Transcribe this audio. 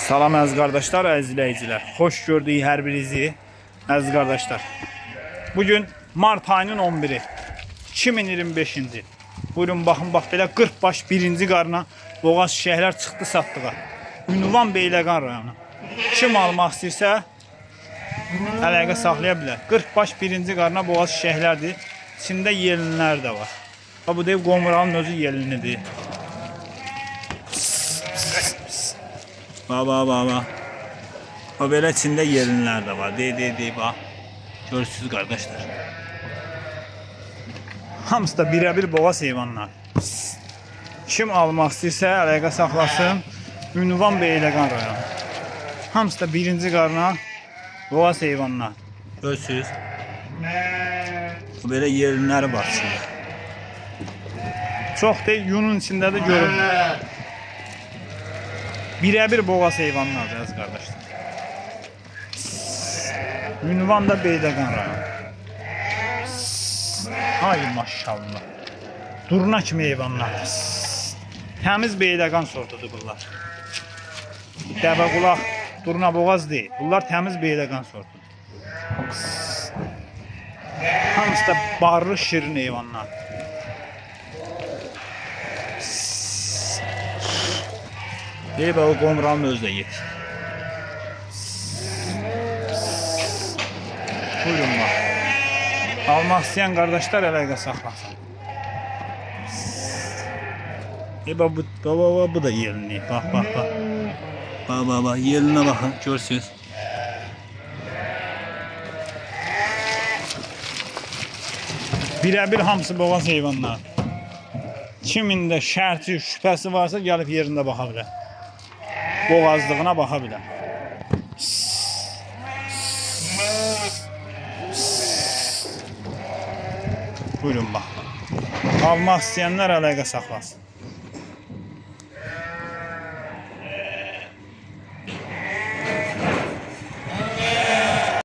Salam əziz qardaşlar, əziz izləyicilər. Xoş gördük hər birinizi, əziz qardaşlar. Bugün mart ayının 11-i, 2025-ci. Buyurun baxın, bax belə 40 baş birinci qarına boğaz şəhərlər çıxdı satdığa. Ünvan Beyləqan rayonu. Kim almaq istəyirsə əlaqə saxlaya bilər. 40 baş birinci qarına boğaz şəhərlərdir. İçində yelinlər də var. Bu dev Qomuralın özü yelinidir. Baba. O belə içində yelinlər də var. Dey bax. Görürsünüz qardaşlar. Hamısı da birəbir boğaz heyvanlar. Kim almaq istəyirsə əlaqə saxlasın. Ünvan Beyləqan rayonu. Hamısı da birinci qarına boğaz heyvanlar. Görürsünüz. Belə yelinləri var içində. Çox deyil, yunun içində də görünür. Birəbir boğaz heyvanlardır əziz qardaşlar. Ünvan da Beyləqan rayonu. Ay maşallah. Durna kimi heyvanlardır. Təmiz Beyləqan sortudur bunlar. Dəvə qulaq, durna boğaz deyil. Bunlar təmiz Beyləqan sortudur. Hamısı da barlı şirin heyvanlar. Deyib o Qomuralın özü də yet. Buyurun bax. Almaq istəyən qardaşlar əlaqə saxlasın. Deyib bu da yelinli. Bax. Bax, yelinə baxın, görsünüz. Birəbir hamısı boğaz heyvanlar. Kimin də şərti, şübhəsi varsa gəlib yerində baxa bilər. Boğazlığına baxa bilər. Buyurun bax. Almaq istəyənlər əlaqə saxlasın.